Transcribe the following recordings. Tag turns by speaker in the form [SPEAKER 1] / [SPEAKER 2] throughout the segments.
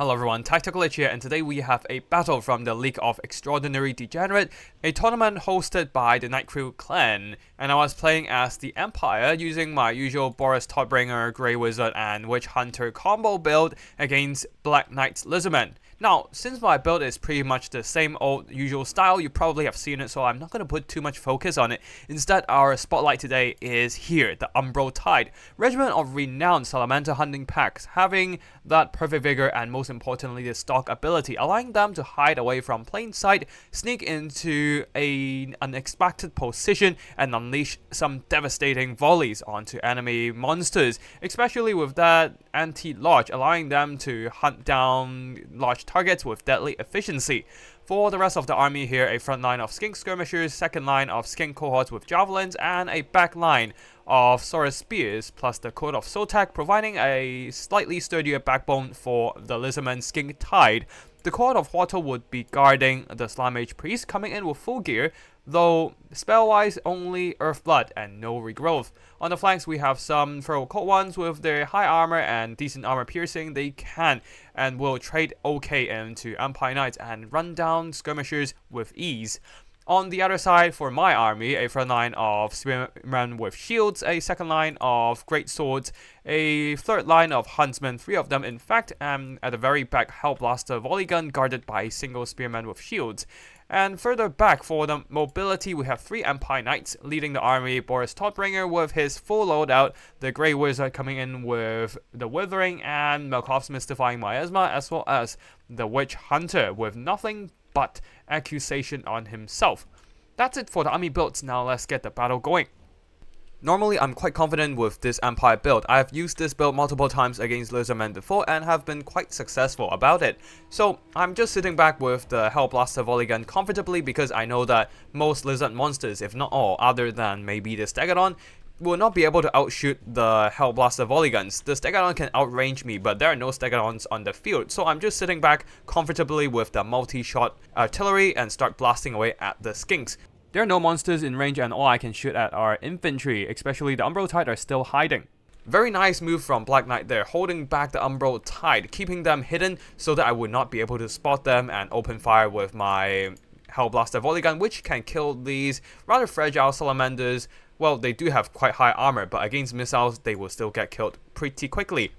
[SPEAKER 1] Hello everyone, Tactical H here, and today we have a battle from the League of Extraordinary Degenerate, a tournament hosted by the Night Crew clan, and I was playing as the Empire using my usual Boris Todbringer, Grey Wizard, and Witch Hunter combo build against Black Knight's Lizardman. Now, since my build is pretty much the same old usual style, you probably have seen it, so I'm not going to put too much focus on it. Instead, our spotlight today is here, the Umbral Tide, regiment of renowned Salamander hunting packs, having that perfect vigor and most importantly the stalk ability, allowing them to hide away from plain sight, sneak into an unexpected position, and unleash some devastating volleys onto enemy monsters, especially with that anti-lodge, allowing them to hunt down large targets with deadly efficiency. For the rest of the army here, a front line of skink skirmishers, second line of skink cohorts with javelins, and a back line of Saurus spears, plus the Coat of Sotek, providing a slightly sturdier backbone for the Lizardman Skink Tide. The Court of Water would be guarding the Slime Mage Priest, coming in with full gear, though spell-wise only Earthblood and no regrowth. On the flanks we have some Feral Cold ones with their high armor and decent armor piercing. They can and will trade okay into Empire Knights and run down skirmishers with ease. On the other side, for my army, a front line of spearmen with shields, a second line of great swords, a third line of huntsmen, 3 of them in fact, and at the very back, Hellblaster volley gun guarded by a single spearman with shields. And further back for the mobility, we have 3 Empire Knights leading the army, Boris Todbringer with his full loadout, the Grey Wizard coming in with the Withering and Melkov's Mystifying Miasma, as well as the Witch Hunter with nothing but accusation on himself. That's it for the army builds. Now let's get the battle going. Normally, I'm quite confident with this Empire build. I have used this build multiple times against Lizardmen before and have been quite successful about it. So, I'm just sitting back with the Hellblaster volley gun comfortably because I know that most Lizard monsters, if not all, other than maybe the Stegodon, will not be able to outshoot the Hellblaster volley guns. The Stegodon can outrange me, but there are no Stegodons on the field, so I'm just sitting back comfortably with the multi-shot artillery and start blasting away at the skinks. There are no monsters in range and all I can shoot at are infantry, especially the Umbral Tide are still hiding. Very nice move from Black Knight there, holding back the Umbral Tide, keeping them hidden so that I would not be able to spot them and open fire with my Hellblaster volley gun, which can kill these rather fragile salamanders. Well, they do have quite high armor, but against missiles, they will still get killed pretty quickly.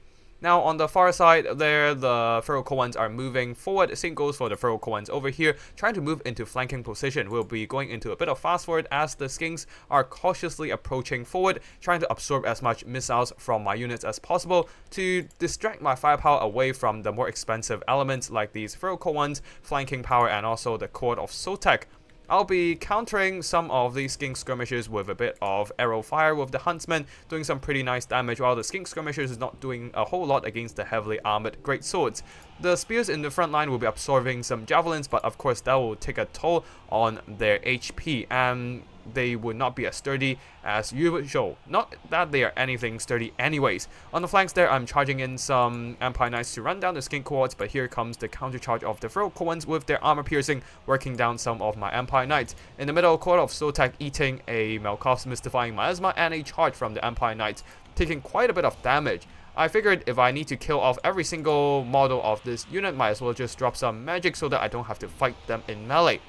[SPEAKER 1] Now, on the far side there, the Feral Cold ones are moving forward. Same goes for the Feral Cold ones over here, trying to move into flanking position. We'll be going into a bit of fast forward as the skinks are cautiously approaching forward, trying to absorb as much missiles from my units as possible to distract my firepower away from the more expensive elements like these Feral Cold ones, flanking power, and also the Court of Sotek. I'll be countering some of these skink skirmishers with a bit of arrow fire with the huntsmen, doing some pretty nice damage, while the skink skirmishers is not doing a whole lot against the heavily armored great swords. The spears in the front line will be absorbing some javelins, but of course that will take a toll on their HP, and they would not be as sturdy as usual. Not that they are anything sturdy anyways. On the flanks there, I'm charging in some Empire Knights to run down the skink cohorts, but here comes the counter charge of the Feral Cold ones with their armor piercing, working down some of my Empire Knights. In the middle, Court of Sotek eating a Melkov's Mystifying Miasma and a charge from the Empire Knights, taking quite a bit of damage. I figured if I need to kill off every single model of this unit, might as well just drop some magic so that I don't have to fight them in melee.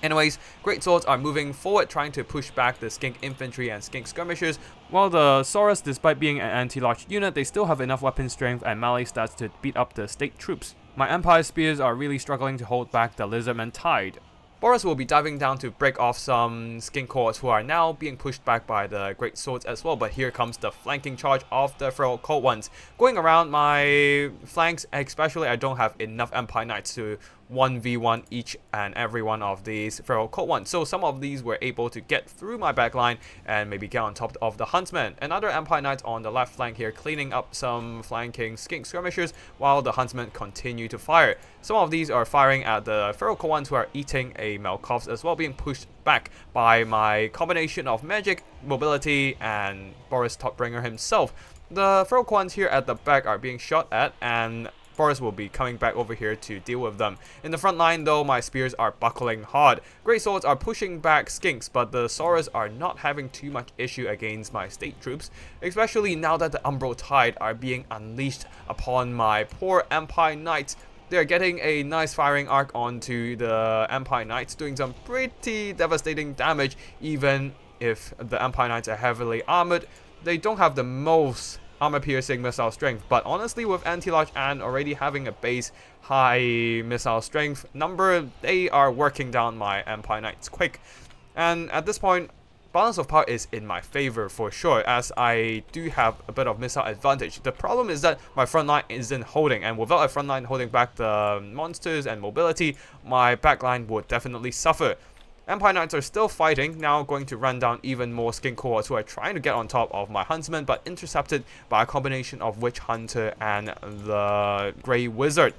[SPEAKER 1] Anyways, great swords are moving forward, trying to push back the skink infantry and skink skirmishers, while the Saurus, despite being an anti-large unit, they still have enough weapon strength and melee stats to beat up the state troops. My Empire spears are really struggling to hold back the Lizardman Tide. Boris will be diving down to break off some skink cohorts who are now being pushed back by the great swords as well, but here comes the flanking charge of the Feral Cold ones. Going around my flanks, especially I don't have enough Empire Knights to 1v1 each and every one of these Feral Cold ones, so some of these were able to get through my backline and maybe get on top of the huntsmen. Another Empire Knight on the left flank here cleaning up some flanking skink skirmishers while the huntsmen continue to fire. Some of these are firing at the Feral Cold ones who are eating a Melkov's as well, being pushed back by my combination of magic, mobility, and Boris Todbringer himself. The Feral Cold ones here at the back are being shot at, and Boris will be coming back over here to deal with them. In the front line though, my spears are buckling hard. Great swords are pushing back skinks, but the Saurus are not having too much issue against my state troops, especially now that the Umbral Tide are being unleashed upon my poor Empire Knights. They're getting a nice firing arc onto the Empire Knights, doing some pretty devastating damage. Even if the Empire Knights are heavily armored, they don't have the most armor-piercing missile strength, but honestly, with anti-large and already having a base high missile strength number, they are working down my Empire Knights quick. And at this point, balance of power is in my favor for sure, as I do have a bit of missile advantage. The problem is that my front line isn't holding, and without a front line holding back the monsters and mobility, my back line would definitely suffer. Empire Knights are still fighting, now going to run down even more skink cohorts who are trying to get on top of my huntsmen, but intercepted by a combination of Witch Hunter and the Grey Wizard.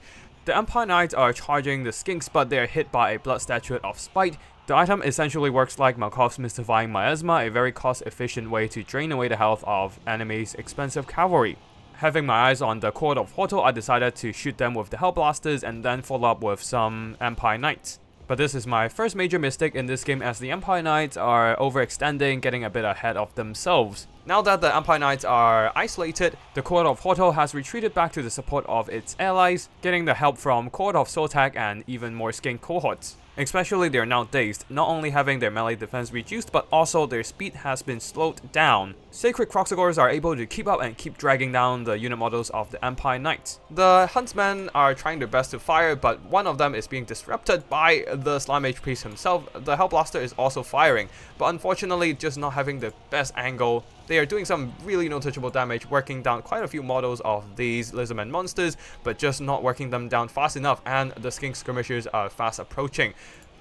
[SPEAKER 1] The Empire Knights are charging the skinks, but they are hit by a Blood Statuette of Spite. The item essentially works like Markov's Mystifying Miasma, a very cost-efficient way to drain away the health of enemies' expensive cavalry. Having my eyes on the Court of Hoto, I decided to shoot them with the Hellblasters and then follow up with some Empire Knights. But this is my first major mistake in this game, as the Empire Knights are overextending, getting a bit ahead of themselves. Now that the Empire Knights are isolated, the Court of Hoto has retreated back to the support of its allies, getting the help from Court of Sotak and even more skink cohorts. Especially, they are now dazed, not only having their melee defense reduced, but also their speed has been slowed down. Sacred Croxagores are able to keep up and keep dragging down the unit models of the Empire Knights. The Huntsmen are trying their best to fire, but one of them is being disrupted by the Slime Mage Priest himself. The Hellblaster is also firing, but unfortunately just not having the best angle. They are doing some really noticeable damage, working down quite a few models of these Lizardmen monsters, but just not working them down fast enough, and the Skink Skirmishers are fast approaching.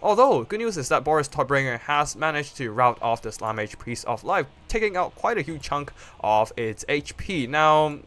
[SPEAKER 1] Although, good news is that Boris Todbringer has managed to rout off the Slime Mage Priest of Life, taking out quite a huge chunk of its HP. Now,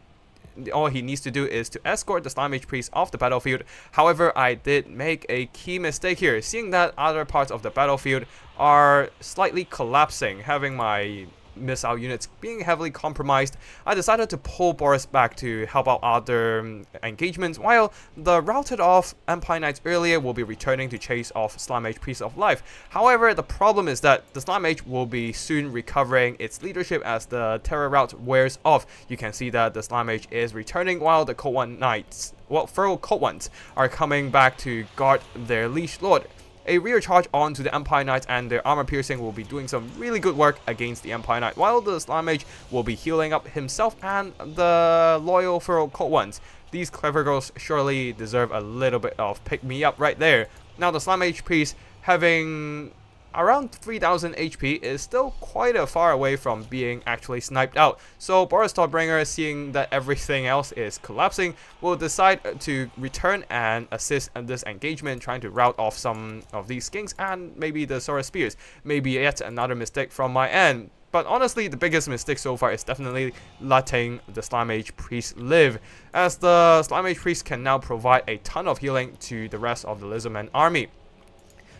[SPEAKER 1] all he needs to do is to escort the Slime Mage Priest off the battlefield. However, I did make a key mistake here, seeing that other parts of the battlefield are slightly collapsing, having my missile units being heavily compromised. I decided to pull Boris back to help out other engagements, while the routed off Empire Knights earlier will be returning to chase off Slime Mage Priest of Life. However, the problem is that the Slime Mage will be soon recovering its leadership as the terror route wears off. You can see that the Slime Mage is returning, while the Code One Knights, feral Code Ones, are coming back to guard their Liege Lord. A rear charge onto the Empire Knights and their armor piercing will be doing some really good work against the Empire Knight, while the Slime Mage will be healing up himself and the loyal feral Code Ones. These clever girls surely deserve a little bit of pick-me-up right there. Now the Slime Mage Priest, having around 3000 HP, is still quite a far away from being actually sniped out. So Boris Todbringer, seeing that everything else is collapsing, will decide to return and assist in this engagement, trying to rout off some of these skinks and maybe the Saurus Spears. Maybe yet another mistake from my end. But honestly, the biggest mistake so far is definitely letting the Slime Mage Priest live, as the Slime Mage Priest can now provide a ton of healing to the rest of the Lizardman army.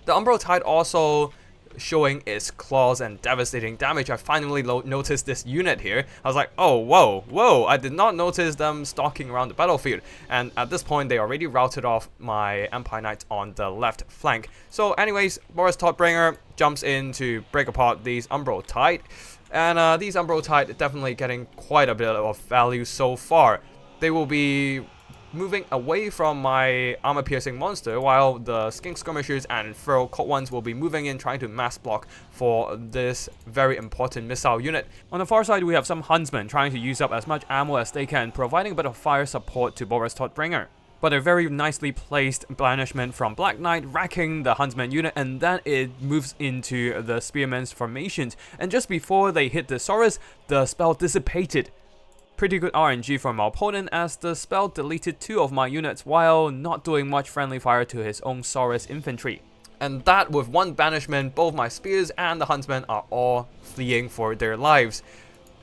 [SPEAKER 1] The Umbral Tide also showing its claws and devastating damage. I finally noticed this unit here. I was like, oh, whoa, I did not notice them stalking around the battlefield. And at this point, they already routed off my Empire Knights on the left flank. So anyways, Boris Todbringer jumps in to break apart these Umbral Tide. And these Umbral Tide definitely getting quite a bit of value so far. They will be moving away from my armor-piercing monster, while the Skink Skirmishers and feral Code Ones will be moving in, trying to mass block for this very important missile unit. On the far side, we have some Huntsmen trying to use up as much ammo as they can, providing a bit of fire support to Boris Todbringer. But a very nicely placed blandishment from Black Knight, racking the Huntsman unit, and then it moves into the Spearman's formations. And just before they hit the Saurus, the spell dissipated. Pretty good RNG from our opponent, as the spell deleted 2 of my units while not doing much friendly fire to his own Saurus infantry. And that with one banishment, both my spears and the Huntsmen are all fleeing for their lives.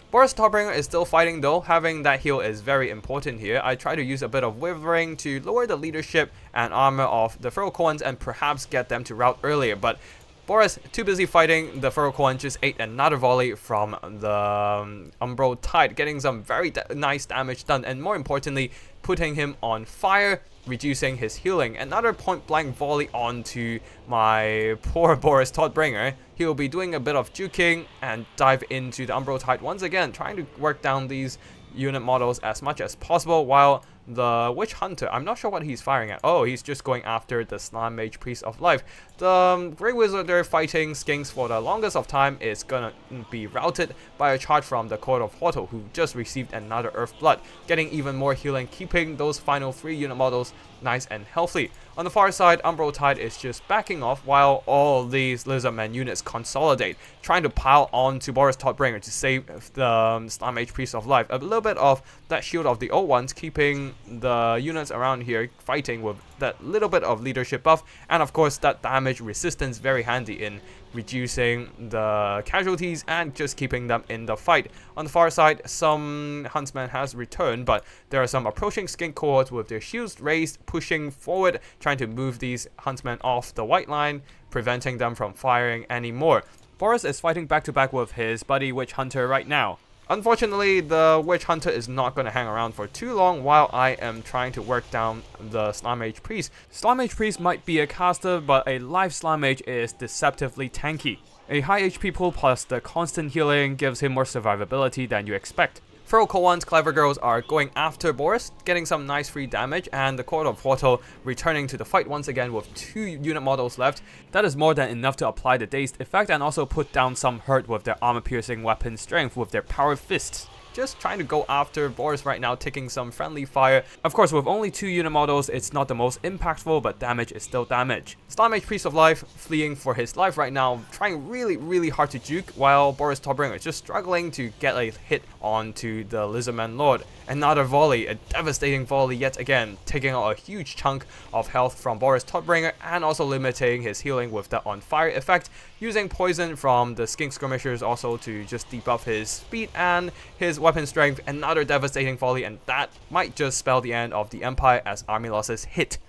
[SPEAKER 1] Boris Todbringer is still fighting though. Having that heal is very important here. I try to use a bit of Withering to lower the leadership and armor of the feral Code Ones and perhaps get them to rout earlier, but Boris, too busy fighting the Feral One, just ate another volley from the Umbral Tide, getting some very nice damage done, and more importantly, putting him on fire, reducing his healing. Another point-blank volley onto my poor Boris Todbringer. He will be doing a bit of juking and dive into the Umbral Tide once again, trying to work down these unit models as much as possible, while the Witch Hunter, I'm not sure what he's firing at. Oh, he's just going after the Slam Mage Priest of Life. The Grey Wizard there fighting Skinks for the longest of time is gonna be routed by a charge from the Court of Hortal, who just received another Earth Blood, getting even more healing, keeping those final 3 unit models nice and healthy. On the far side, Umbral Tide is just backing off while all these Lizardman units consolidate, trying to pile on to Boris Todbringer to save the Slam Mage Priest of Life. A little bit of that shield of the old ones, keeping the units around here fighting with that little bit of leadership buff, and of course that damage resistance very handy in reducing the casualties and just keeping them in the fight. On the far side, some Huntsman has returned, but there are some approaching Skink cohorts with their shields raised, pushing forward, trying to move these Huntsmen off the white line, preventing them from firing anymore. Boris is fighting back to back with his buddy Witch Hunter right now. Unfortunately, the Witch Hunter is not going to hang around for too long while I am trying to work down the Slam Mage Priest. Slam Mage Priest might be a caster, but a live Slam Mage is deceptively tanky. A high HP pool plus the constant healing gives him more survivability than you expect. Feral One's Clever Girls are going after Boris, getting some nice free damage, and the Court of Hortal returning to the fight once again with 2 unit models left. That is more than enough to apply the dazed effect and also put down some hurt with their armor-piercing weapon strength with their power fists. Just trying to go after Boris right now, taking some friendly fire. Of course, with only 2 unit models, it's not the most impactful, but damage is still damage. Slam Mage Priest of Life fleeing for his life right now, trying really hard to juke, while Boris Todbringer is just struggling to get a hit onto the Lizardman Lord. Another volley, a devastating volley yet again, taking out a huge chunk of health from Boris Todbringer and also limiting his healing with the on fire effect, using poison from the Skink Skirmishers also to just debuff his speed and his weapon strength. Another devastating volley, and that might just spell the end of the Empire as army losses hit.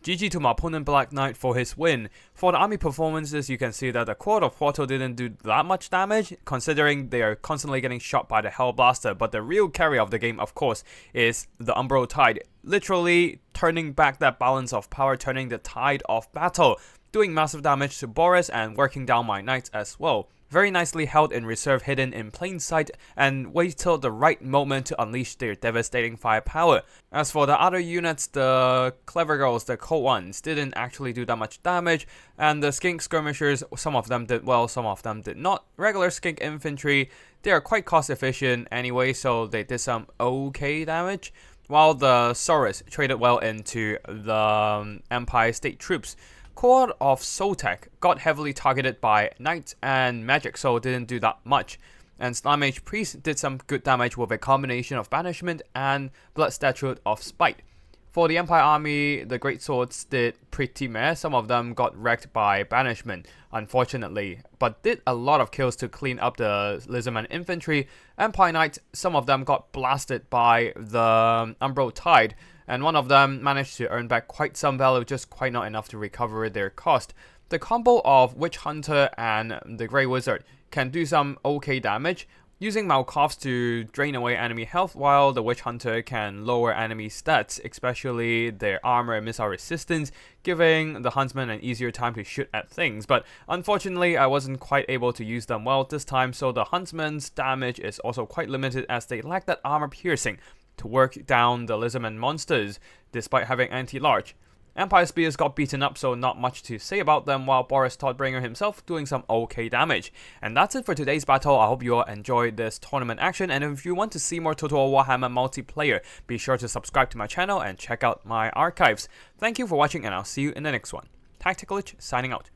[SPEAKER 1] GG to my opponent Black Knight for his win. For the army performances, you can see that the Court of Hortal didn't do that much damage, considering they are constantly getting shot by the Hellblaster, but the real carry of the game, of course, is the Umbral Tide, literally turning back that balance of power, turning the tide of battle, doing massive damage to Boris and working down my knights as well. Very nicely held in reserve, hidden in plain sight, and wait till the right moment to unleash their devastating firepower. As for the other units, the Clever Girls, the cold ones, didn't actually do that much damage, and the Skink Skirmishers, some of them did well, some of them did not. Regular Skink Infantry, they are quite cost efficient anyway, so they did some okay damage, while the Saurus traded well into the Empire State troops. Court of Sotek got heavily targeted by Knights and Magic, so didn't do that much. And Slam Mage Priest did some good damage with a combination of Banishment and Blood Statute of Spite. For the Empire Army, the Great Swords did pretty meh. Some of them got wrecked by Banishment, unfortunately, but did a lot of kills to clean up the Lizardman Infantry. Empire Knights, some of them got blasted by the Umbral Tide, and one of them managed to earn back quite some value, just quite not enough to recover their cost. The combo of Witch Hunter and the Grey Wizard can do some okay damage, using Malkovs to drain away enemy health, while the Witch Hunter can lower enemy stats, especially their armor and missile resistance, giving the Huntsman an easier time to shoot at things. But unfortunately, I wasn't quite able to use them well this time, so the Huntsman's damage is also quite limited as they lack that armor piercing to work down the Lizardman monsters, despite having anti-large. Empire Spears got beaten up, so not much to say about them, while Boris Todbringer himself doing some okay damage. And that's it for today's battle. I hope you all enjoyed this tournament action, and if you want to see more Total Warhammer multiplayer, be sure to subscribe to my channel and check out my archives. Thank you for watching, and I'll see you in the next one. Tactical Lich signing out.